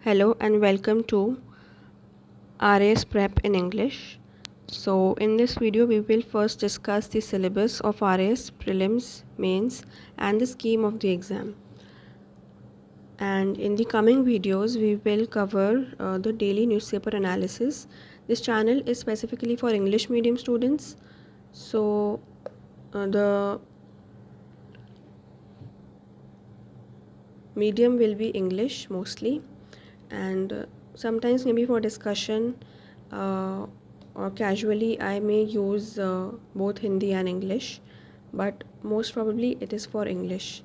Hello and welcome to RAS Prep in English. So in this video we will first discuss the syllabus of RAS, prelims, mains and the scheme of the exam. And in the coming videos we will cover the daily newspaper analysis. This channel is specifically for English medium students. So the medium will be English mostly, and sometimes maybe for discussion uh, or casually I may use both Hindi and English, but most probably it is for English.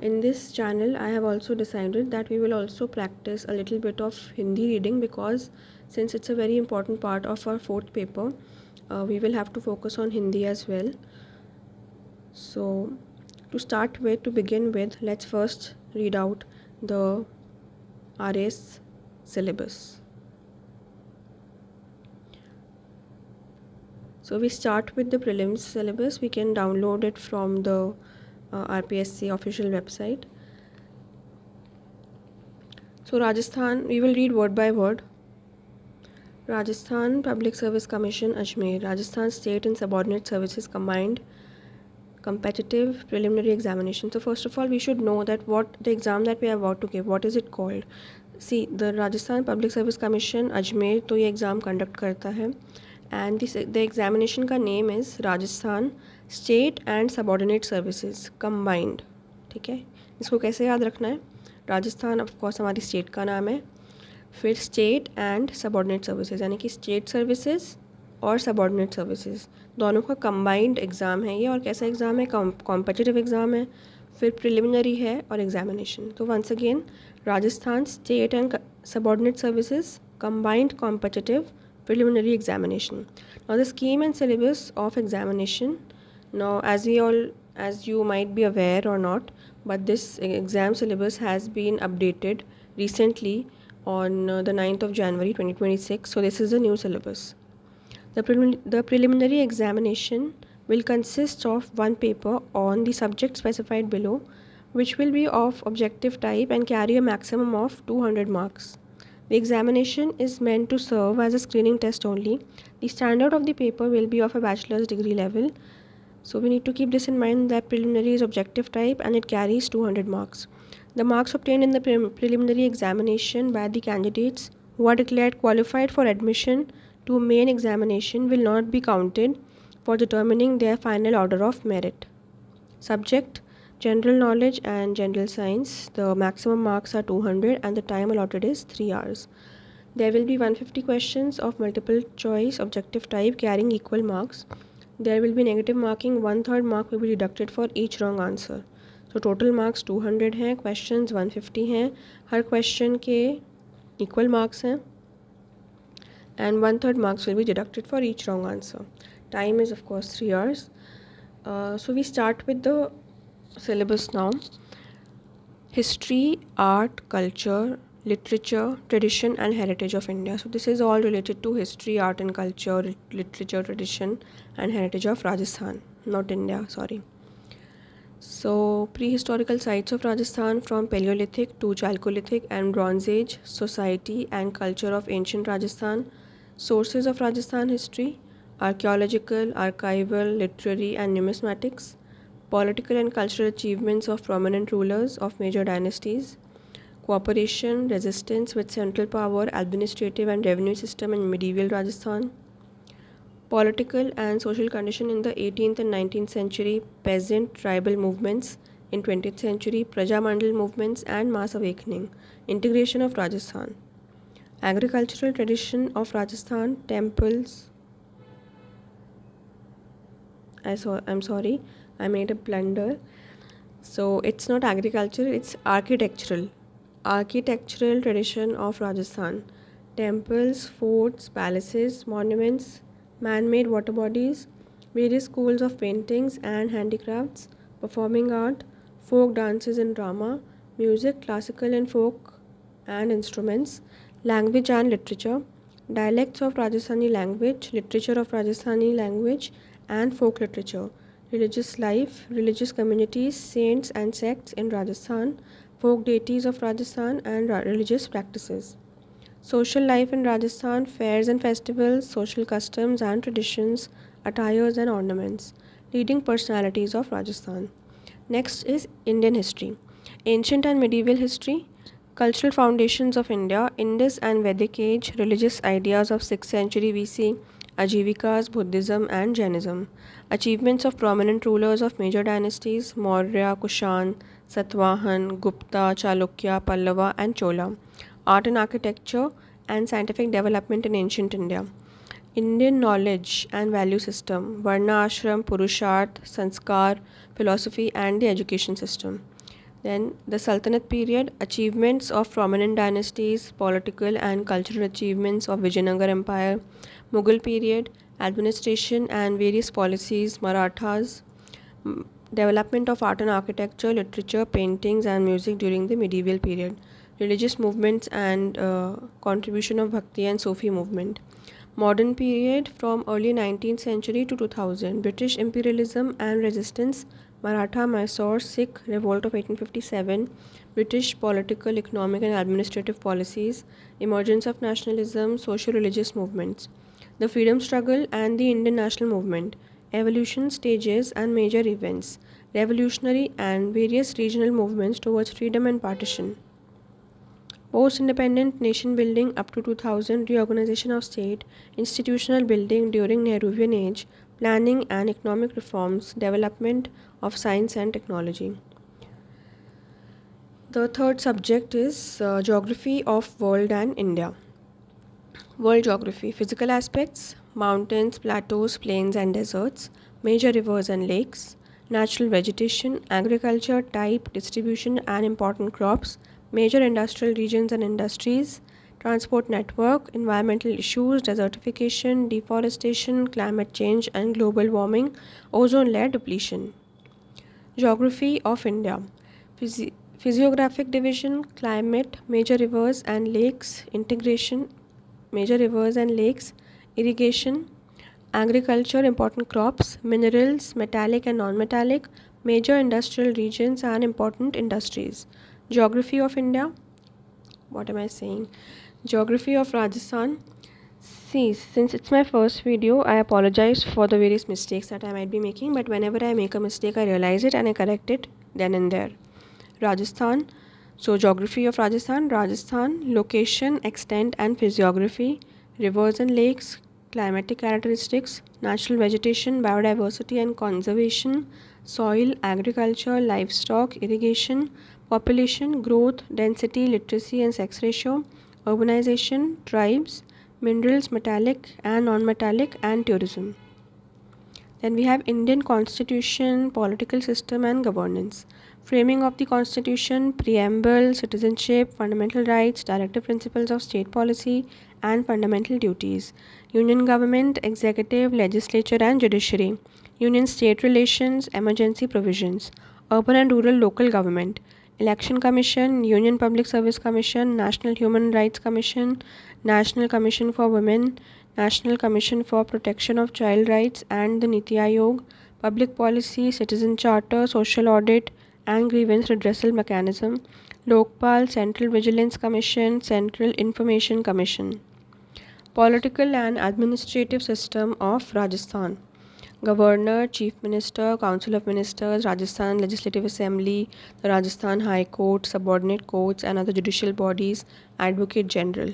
In this channel I have also decided that we will also practice a little bit of Hindi reading, because since it's a very important part of our fourth paper, we will have to focus on Hindi as well. So to begin with, let's first read out the RAS syllabus. So we start with the prelims syllabus. We can download it from the RPSC official website. So Rajasthan, we will read word by word. Rajasthan Public Service Commission, Ajmer, Rajasthan State and Subordinate Services Combined Competitive Preliminary Examination. So first of all, we should know that what the exam that we are about to give, what is it called? See, the Rajasthan Public Service Commission, Ajmer, तो ये exam conduct करता है. And the examination का name is Rajasthan State and Subordinate Services Combined. ठीक है, इसको कैसे याद रखना है? राजस्थान ऑफ कोर्स हमारी स्टेट का नाम है, फिर स्टेट एंड सबॉर्डिनेट सर्विसेज, यानी कि स्टेट सर्विसेज और सबॉर्डिनेट सर्विसेज दोनों का कंबाइंड एग्ज़ाम है ये. और कैसा एग्ज़ाम है? कॉम्पिटिटिव एग्ज़ाम है, फिर प्रिलिमिनरी है और एग्जामिनेशन. तो once again, Rajasthan state and subordinate services combined competitive preliminary examination. Now the scheme and syllabus of examination. Now as you might be aware or not, but this exam syllabus has been updated recently on the 9th of January 2026. So this is the new syllabus. The preliminary examination will consist of one paper on the subject specified below, which will be of objective type and carry a maximum of 200 marks. The examination is meant to serve as a screening test only. The standard of the paper will be of a bachelor's degree level. So we need to keep this in mind that preliminary is objective type and it carries 200 marks. The marks obtained in the preliminary examination by the candidates who are declared qualified for admission to main examination will not be counted for determining their final order of merit. Subject: General Knowledge and General Science. The maximum marks are 200 and the time allotted is 3 hours. There will be 150 questions of multiple choice objective type carrying equal marks. There will be negative marking. 1/3 mark will be deducted for each wrong answer. So total marks 200 हैं, questions 150 हैं, हर question के equal marks हैं, and 1/3 marks will be deducted for each wrong answer. Time is of course 3 hours. So we start with the syllabus now. History, art, culture, literature, tradition and heritage of India. So this is all related to history, art and culture, literature, tradition and heritage of Rajasthan, not India, sorry. So prehistorical sites of Rajasthan from Paleolithic to Chalcolithic and Bronze Age, society and culture of ancient Rajasthan, sources of Rajasthan history, archaeological, archival, literary and numismatics, political and cultural achievements of prominent rulers of major dynasties, cooperation, resistance with central power, administrative and revenue system in medieval Rajasthan, political and social condition in the 18th and 19th century, peasant tribal movements in 20th century, Prajamandal movements and mass awakening, integration of Rajasthan, agricultural tradition of Rajasthan, temples. I'm sorry, I made a blunder. So it's not agriculture, it's architectural tradition of Rajasthan. Temples, forts, palaces, monuments, man-made water bodies, various schools of paintings and handicrafts, performing art, folk dances and drama, music, classical and folk and instruments, language and literature, dialects of Rajasthani language, literature of Rajasthani language and folk literature, religious life, religious communities, saints and sects in Rajasthan, folk deities of Rajasthan, and religious practices. Social life in Rajasthan, fairs and festivals, social customs and traditions, attires and ornaments, leading personalities of Rajasthan. Next is Indian history. Ancient and medieval history, cultural foundations of India, Indus and Vedic age, religious ideas of 6th century BC, Ajivikas, Buddhism and Jainism, achievements of prominent rulers of major dynasties, Maurya, Kushan, Satvahan, Gupta, Chalukya, Pallava and Chola, art and architecture and scientific development in ancient India. Indian knowledge and value system, Varna Ashram, Purusharth, Sanskar, philosophy, and the education system. Then the Sultanate period, achievements of prominent dynasties, political and cultural achievements of Vijayanagar Empire. Mughal period, administration and various policies, Marathas. Development of art and architecture, literature, paintings, and music during the medieval period. Religious movements and contribution of Bhakti and Sufi movement. Modern period from early 19th century to 2000. British imperialism and resistance. Maratha Mysore Sikh revolt of 1857. British political, economic, and administrative policies. Emergence of nationalism, social religious movements. The freedom struggle and the Indian national movement. Evolution stages and major events. Revolutionary and various regional movements towards freedom and partition. Post-independent nation building up to 2000, reorganization of state, institutional building during Nehruvian age, planning and economic reforms, development of science and technology. The third subject is geography of world and India. World geography, physical aspects, mountains, plateaus, plains and deserts, major rivers and lakes, natural vegetation, agriculture, type, distribution and important crops, major industrial regions and industries, transport network, environmental issues, desertification, deforestation, climate change and global warming, ozone layer depletion. Geography of India. Physiographic division, climate, major rivers and lakes, integration, major rivers and lakes, irrigation, agriculture, important crops, minerals, metallic and non-metallic, major industrial regions and important industries. Geography of India. What am I saying? Geography of Rajasthan. See, since it's my first video, I apologize for the various mistakes that I might be making, but whenever I make a mistake, I realize it and I correct it then and there. Rajasthan. So, geography of Rajasthan. Rajasthan, location, extent and physiography, rivers and lakes, climatic characteristics, natural vegetation, biodiversity and conservation, soil, agriculture, livestock, irrigation, population, growth, density, literacy and sex ratio, urbanization, tribes, minerals, metallic and non-metallic, and tourism. Then we have Indian Constitution, political system and governance. Framing of the Constitution, preamble, citizenship, fundamental rights, directive principles of state policy and fundamental duties. Union government, executive, legislature and judiciary. Union-state relations, emergency provisions. Urban and rural local government. Election Commission, Union Public Service Commission, National Human Rights Commission, National Commission for Women, National Commission for Protection of Child Rights and the Niti Aayog, Public Policy, Citizen Charter, Social Audit and Grievance Redressal Mechanism, Lokpal, Central Vigilance Commission, Central Information Commission. Political and administrative system of Rajasthan. Governor, Chief Minister, Council of Ministers, Rajasthan Legislative Assembly, the Rajasthan High Court, subordinate courts and other judicial bodies, Advocate General.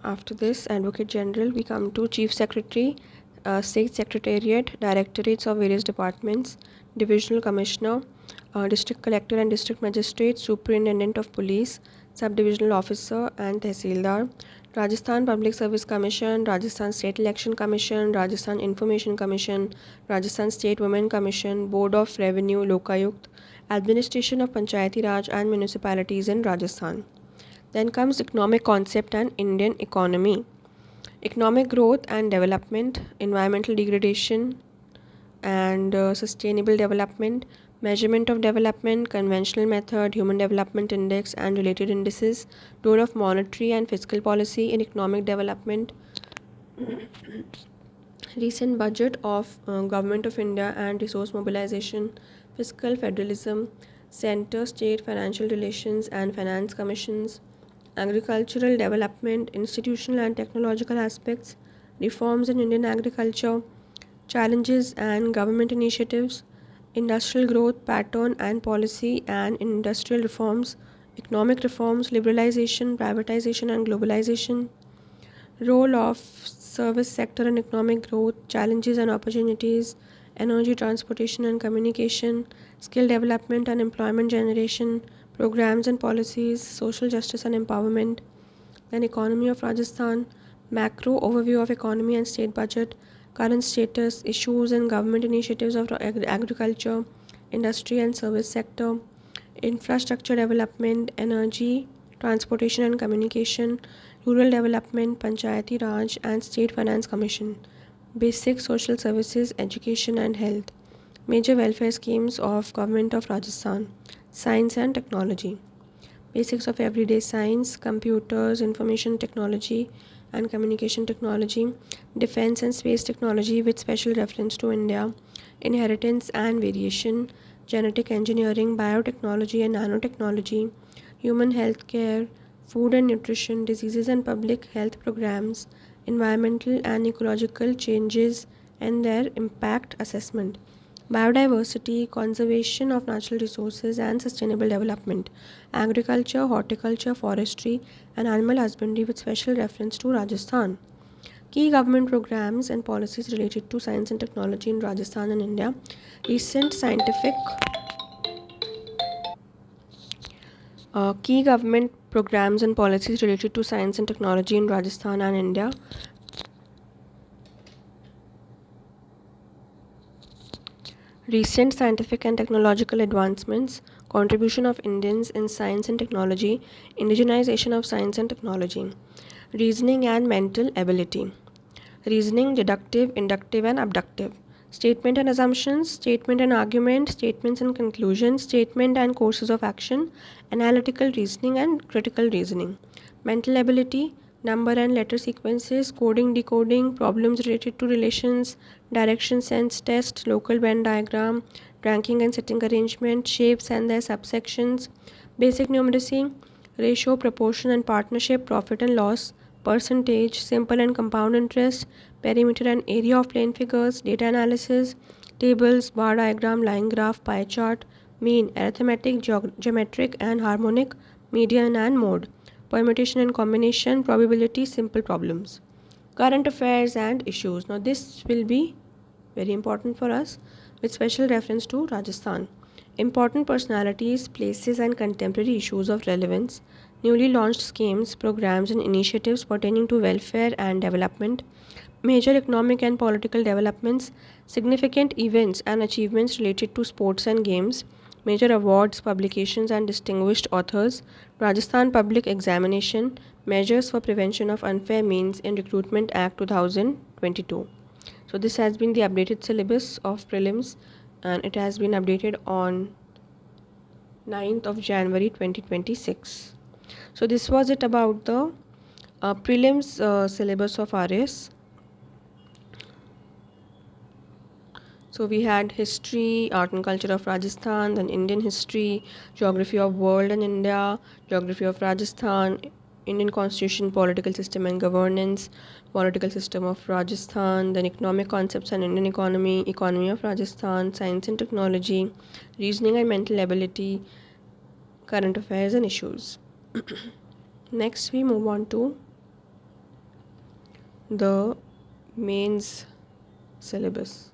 After this, Advocate General, we come to Chief Secretary, State Secretariat, Directorates of various departments, Divisional Commissioner, District Collector and District Magistrate, Superintendent of Police, Subdivisional Officer and Tehsildar, Rajasthan Public Service Commission, Rajasthan State Election Commission, Rajasthan Information Commission, Rajasthan State Women Commission, Board of Revenue, Lokayukt, Administration of Panchayati Raj and Municipalities in Rajasthan. Then comes economic concept and Indian economy. Economic growth and development, environmental degradation and sustainable development, Measurement of development, conventional method, human development index and related indices, role of monetary and fiscal policy in economic development, recent budget of Government of India and resource mobilization, fiscal federalism, center state financial relations and finance commissions, agricultural development, institutional and technological aspects, reforms in Indian agriculture, challenges and government initiatives, industrial growth pattern and policy and industrial reforms, economic reforms, liberalization, privatization and globalization, role of service sector in economic growth, challenges and opportunities, energy, transportation and communication, skill development and employment generation, programs and policies, social justice and empowerment, then economy of Rajasthan, macro overview of economy and state budget, current status, issues and government initiatives of agriculture, industry and service sector, infrastructure development, energy, transportation and communication, rural development, Panchayati Raj and State Finance Commission, basic social services, education and health, major welfare schemes of Government of Rajasthan, science and technology, basics of everyday science, computers, information technology and communication technology, defense and space technology with special reference to India, inheritance and variation, genetic engineering, biotechnology and nanotechnology, human health care, food and nutrition, diseases and public health programs, environmental and ecological changes and their impact assessment, biodiversity, conservation of natural resources and sustainable development, agriculture, horticulture, forestry and animal husbandry with special reference to Rajasthan. Key government programs and policies related to science and technology in Rajasthan and India. Recent scientific key government programs and policies related to science and technology in Rajasthan and India. Recent scientific and technological advancements, contribution of Indians in science and technology, indigenization of science and technology, reasoning and mental ability, reasoning, deductive, inductive and abductive, statement and assumptions, statement and argument, statements and conclusions, statement and courses of action, analytical reasoning and critical reasoning, mental ability, number and letter sequences, coding, decoding, problems related to relations, direction sense test, local Venn diagram, ranking and setting arrangement, shapes and their subsections, basic numeracy, ratio, proportion and partnership, profit and loss, percentage, simple and compound interest, perimeter and area of plane figures, data analysis, tables, bar diagram, line graph, pie chart, mean, arithmetic, geometric and harmonic, median and mode, permutation and combination, probability, simple problems, current affairs and issues. Now this will be very important for us with special reference to Rajasthan. Important personalities, places and contemporary issues of relevance, newly launched schemes, programs and initiatives pertaining to welfare and development, major economic and political developments, significant events and achievements related to sports and games, major awards, publications and distinguished authors, Rajasthan Public Examination, measures for prevention of unfair means in Recruitment Act 2022. So this has been the updated syllabus of prelims and it has been updated on 9th of January 2026. So this was it about the prelims syllabus of RAS. So we had history, art and culture of Rajasthan, then Indian history, geography of world and India, geography of Rajasthan, Indian constitution, political system and governance, political system of Rajasthan, then economic concepts and Indian economy, economy of Rajasthan, science and technology, reasoning and mental ability, current affairs and issues. Next we move on to the mains syllabus.